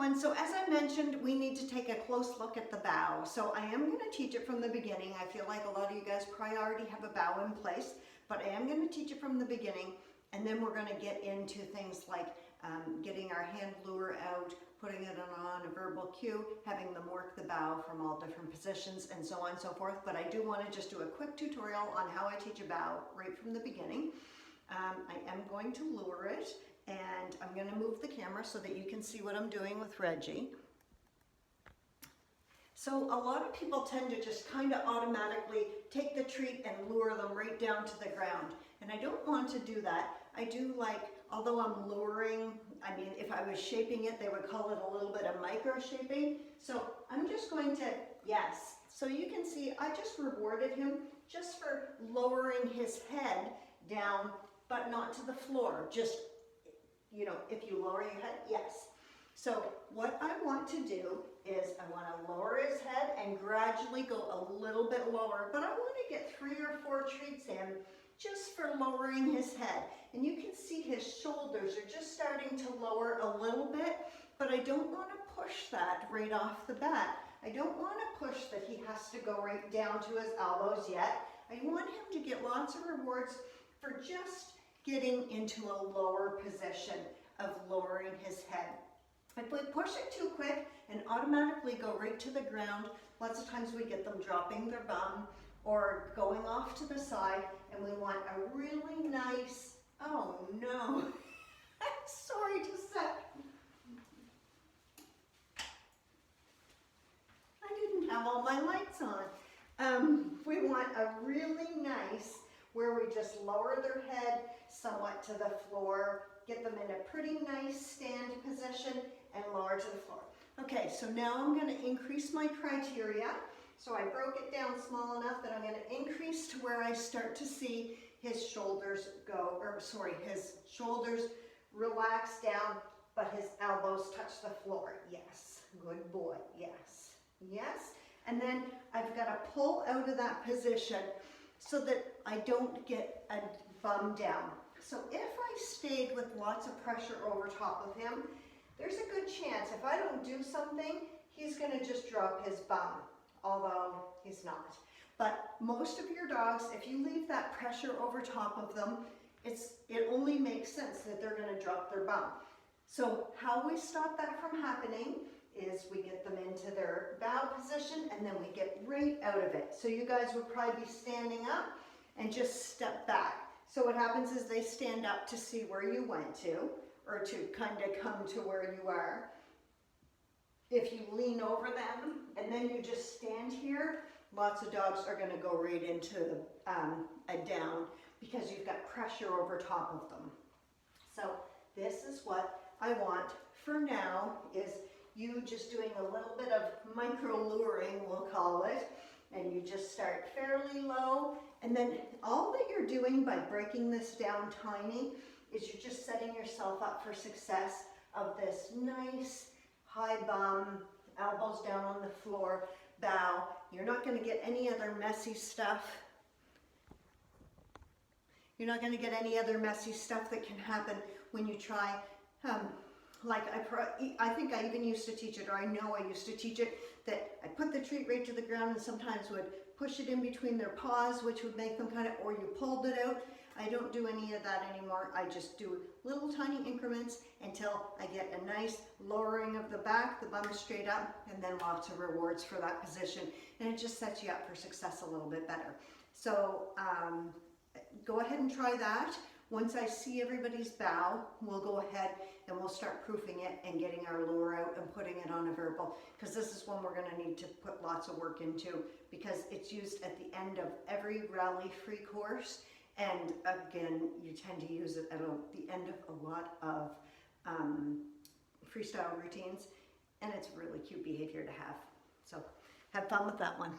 everyone. So as I mentioned, we need to take a close look at the bow. So I am going to teach it from the beginning. I feel like a lot of you guys probably already have a bow in place, but I am going to teach it from the beginning, and then we're going to get into things like getting our hand lure out, putting it on a verbal cue, having them work the bow from all different positions, and so on and so forth. But I do want to just do a quick tutorial on how I teach a bow right from the beginning. I am going to lure it, and I'm going to move the camera so that you can see what I'm doing with Reggie. So a lot of people tend to just kind of automatically take the treat and lure them right down to the ground. And I don't want to do that. I do like, although I'm luring, I mean, if I was shaping it, they would call it a little bit of micro shaping. So I'm just going to, yes. So you can see I just rewarded him just for lowering his head down, but not to the floor. Just, you know, if you lower your head, yes. So what I want to do is I want to lower his head and gradually go a little bit lower, but I want to get 3 or 4 treats in just for lowering his head. And you can see his shoulders are just starting to lower a little bit, but I don't want to push that right off the bat. I don't want to push that he has to go right down to his elbows yet. I want him to get lots of rewards for just getting into a lower position of lowering his head. If we push it too quick and automatically go right to the ground, lots of times we get them dropping their bum or going off to the side, and we want a really nice, oh no, sorry to say, I didn't have all my lights on. We want a really nice, where we just lower their head somewhat to the floor, get them in a pretty nice stand position, and lower to the floor. Okay, so now I'm going to increase my criteria. So I broke it down small enough that I'm going to increase to where I start to see his shoulders go, or sorry, his shoulders relax down, but his elbows touch the floor. Yes, good boy, yes, yes. And then I've got to pull out of that position so that I don't get a bum down. So if I stayed with lots of pressure over top of him, there's a good chance if I don't do something, he's going to just drop his bum, although he's not. But most of your dogs, if you leave that pressure over top of them, it only makes sense that they're going to drop their bum. So how we stop that from happening is we get them into their bow position, and then we get right out of it. So you guys would probably be standing up and just step back. So what happens is they stand up to see where you went to, or to kind of come to where you are. If you lean over them and then you just stand here, lots of dogs are going to go right into a down because you've got pressure over top of them. So this is what I want for now, is you just doing a little bit of micro luring, we'll call it, and you just start fairly low, and then all that you're doing by breaking this down tiny is you're just setting yourself up for success of this nice high bum, elbows down on the floor, bow. You're not going to get any other messy stuff. You're not going to get any other messy stuff that can happen when you try. Like I think I even used to teach it, or I know I used to teach it, that I put the treat right to the ground and sometimes would push it in between their paws, which would make them kind of, or you pulled it out. I don't do any of that anymore. I just do little tiny increments until I get a nice lowering of the back, the bum straight up, and then lots of rewards for that position. And it just sets you up for success a little bit better. So go ahead and try that. Once I see everybody's bow, we'll go ahead and we'll start proofing it and getting our lure out and putting it on a verbal, because this is one we're going to need to put lots of work into, because it's used at the end of every rally free course. And again, you tend to use it at the end of a lot of freestyle routines, and it's really cute behavior to have. So have fun with that one.